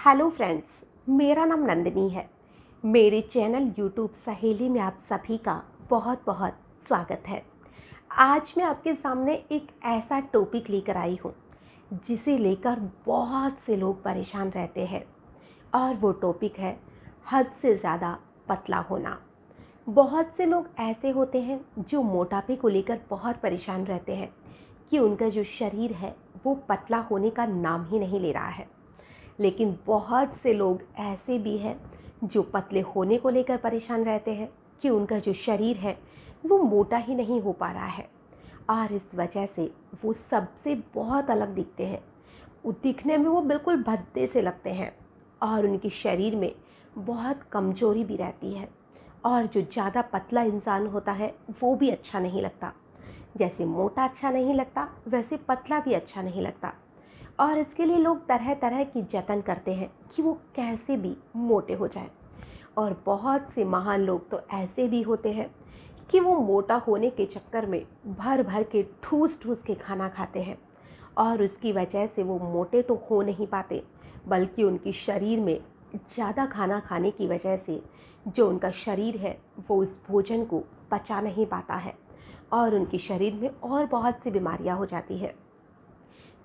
Hello friends, मेरा नाम नंदिनी है। मेरे चैनल यूट्यूब सहेली में आप सभी का बहुत बहुत स्वागत है। आज मैं आपके सामने एक ऐसा टॉपिक लेकर आई हूँ जिसे लेकर बहुत से लोग परेशान रहते हैं और वो टॉपिक है हद से ज़्यादा पतला होना। बहुत से लोग ऐसे होते हैं जो मोटापे को लेकर बहुत परेशान रहते हैं कि उनका जो शरीर है वो पतला होने का नाम ही नहीं ले रहा है। लेकिन बहुत से लोग ऐसे भी हैं जो पतले होने को लेकर परेशान रहते हैं कि उनका जो शरीर है वो मोटा ही नहीं हो पा रहा है और इस वजह से वो सबसे बहुत अलग दिखते हैं। वो दिखने में वो बिल्कुल भद्दे से लगते हैं और उनके शरीर में बहुत कमजोरी भी रहती है और जो ज़्यादा पतला इंसान होता है वो भी अच्छा नहीं लगता। जैसे मोटा अच्छा नहीं लगता वैसे पतला भी अच्छा नहीं लगता और इसके लिए लोग तरह तरह की जतन करते हैं कि वो कैसे भी मोटे हो जाए। और बहुत से महान लोग तो ऐसे भी होते हैं कि वो मोटा होने के चक्कर में भर भर के ठूस ठूस के खाना खाते हैं और उसकी वजह से वो मोटे तो हो नहीं पाते बल्कि उनके शरीर में ज़्यादा खाना खाने की वजह से जो उनका शरीर है वो उस भोजन को पचा नहीं पाता है और उनके शरीर में और बहुत सी बीमारियां हो जाती है।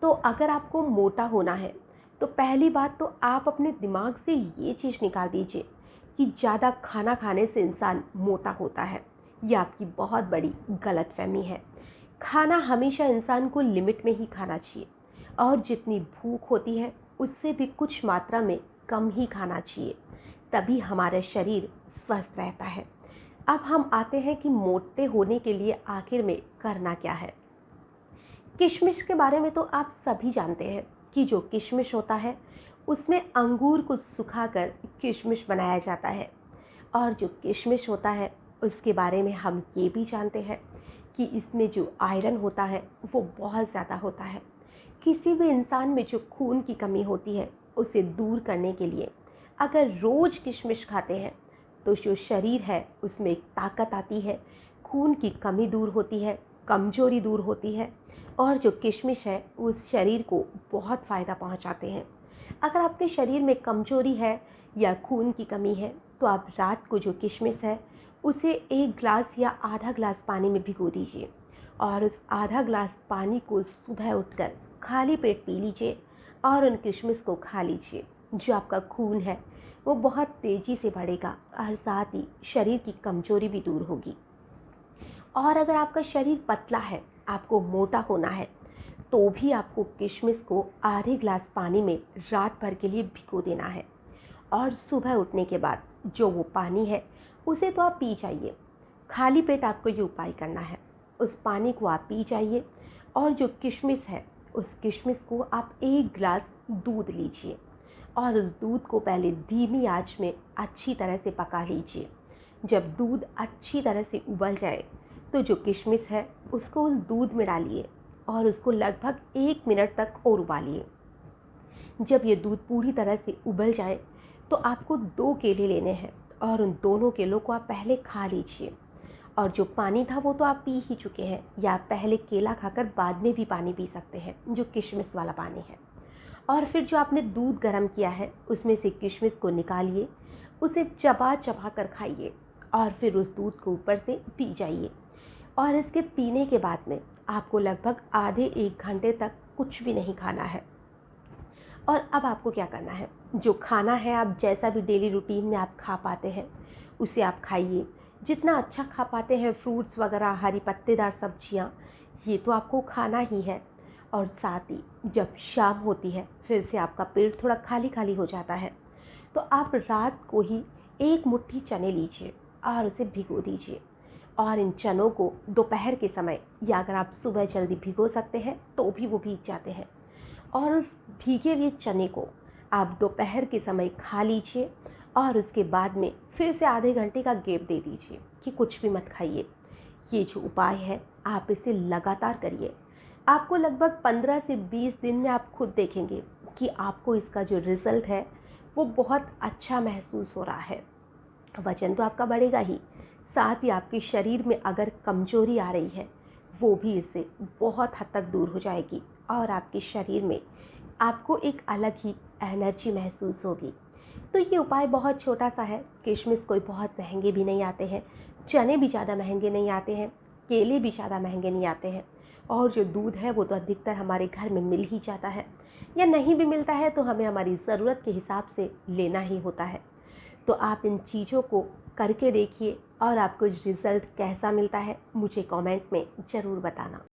तो अगर आपको मोटा होना है तो पहली बात तो आप अपने दिमाग से ये चीज़ निकाल दीजिए कि ज़्यादा खाना खाने से इंसान मोटा होता है। ये आपकी बहुत बड़ी गलतफहमी है। खाना हमेशा इंसान को लिमिट में ही खाना चाहिए और जितनी भूख होती है उससे भी कुछ मात्रा में कम ही खाना चाहिए, तभी हमारा शरीर स्वस्थ रहता है। अब हम आते हैं कि मोटे होने के लिए आखिर में करना क्या है। किशमिश के बारे में तो आप सभी जानते हैं कि जो किशमिश होता है उसमें अंगूर को सुखाकर किशमिश बनाया जाता है और जो किशमिश होता है उसके बारे में हम ये भी जानते हैं कि इसमें जो आयरन होता है वो बहुत ज़्यादा होता है। किसी भी इंसान में जो खून की कमी होती है उसे दूर करने के लिए अगर रोज़ किशमिश खाते हैं तो जो शरीर है उसमें एक ताकत आती है, खून की कमी दूर होती है, कमजोरी दूर होती है और जो किशमिश है उस शरीर को बहुत फ़ायदा पहुंचाते हैं। अगर आपके शरीर में कमजोरी है या खून की कमी है तो आप रात को जो किशमिश है उसे 1 ग्लास या आधा ग्लास पानी में भिगो दीजिए और उस आधा ग्लास पानी को सुबह उठकर खाली पेट पी लीजिए और उन किशमिश को खा लीजिए। जो आपका खून है वो बहुत तेज़ी से बढ़ेगा और साथ ही शरीर की कमजोरी भी दूर होगी। और अगर आपका शरीर पतला है, आपको मोटा होना है, तो भी आपको किशमिश को आधे ग्लास पानी में रात भर के लिए भिगो देना है और सुबह उठने के बाद जो वो पानी है उसे तो आप पी जाइए। खाली पेट आपको ये उपाय करना है। उस पानी को आप पी जाइए और जो किशमिश है उस किशमिश को आप 1 ग्लास दूध लीजिए और उस दूध को पहले धीमी आंच में अच्छी तरह से पका लीजिए। जब दूध अच्छी तरह से उबल जाए तो जो किशमिश है उसको उस दूध में डालिए और उसको लगभग 1 मिनट तक और उबालिए। जब ये दूध पूरी तरह से उबल जाए तो आपको 2 केले लेने हैं और उन दोनों केलों को आप पहले खा लीजिए और जो पानी था वो तो आप पी ही चुके हैं या आप पहले केला खाकर बाद में भी पानी पी सकते हैं जो किशमिश वाला पानी है। और फिर जो आपने दूध गर्म किया है उसमें से किशमिश को निकालिए, उसे चबा चबा कर खाइए और फिर उस दूध को ऊपर से पी जाइए। और इसके पीने के बाद में आपको लगभग आधे 1 घंटे तक कुछ भी नहीं खाना है। और अब आपको क्या करना है, जो खाना है आप जैसा भी डेली रूटीन में आप खा पाते हैं उसे आप खाइए। जितना अच्छा खा पाते हैं फ्रूट्स वगैरह, हरी पत्तेदार सब्जियां, ये तो आपको खाना ही है। और साथ ही जब शाम होती है फिर से आपका पेट थोड़ा खाली खाली हो जाता है तो आप रात को ही 1 मुट्ठी चने लीजिए और उसे भिगो दीजिए और इन चनों को दोपहर के समय या अगर आप सुबह जल्दी भिगो सकते हैं तो भी वो भीग जाते हैं और उस भीगे हुए चने को आप दोपहर के समय खा लीजिए और उसके बाद में फिर से आधे घंटे का गैप दे दीजिए कि कुछ भी मत खाइए। ये जो उपाय है आप इसे लगातार करिए। आपको लगभग 15 से 20 दिन में आप खुद देखेंगे कि आपको इसका जो रिज़ल्ट है वो बहुत अच्छा महसूस हो रहा है। वजन तो आपका बढ़ेगा ही, साथ ही आपके शरीर में अगर कमजोरी आ रही है वो भी इससे बहुत हद तक दूर हो जाएगी और आपके शरीर में आपको एक अलग ही एनर्जी महसूस होगी। तो ये उपाय बहुत छोटा सा है। किशमिश कोई बहुत महंगे भी नहीं आते हैं, चने भी ज़्यादा महंगे नहीं आते हैं, केले भी ज़्यादा महंगे नहीं आते हैं, और जो दूध है वो तो अधिकतर हमारे घर में मिल ही जाता है, या नहीं भी मिलता है तो हमें हमारी ज़रूरत के हिसाब से लेना ही होता है। तो आप इन चीज़ों को करके देखिए और आपको रिज़ल्ट कैसा मिलता है मुझे कमेंट में ज़रूर बताना।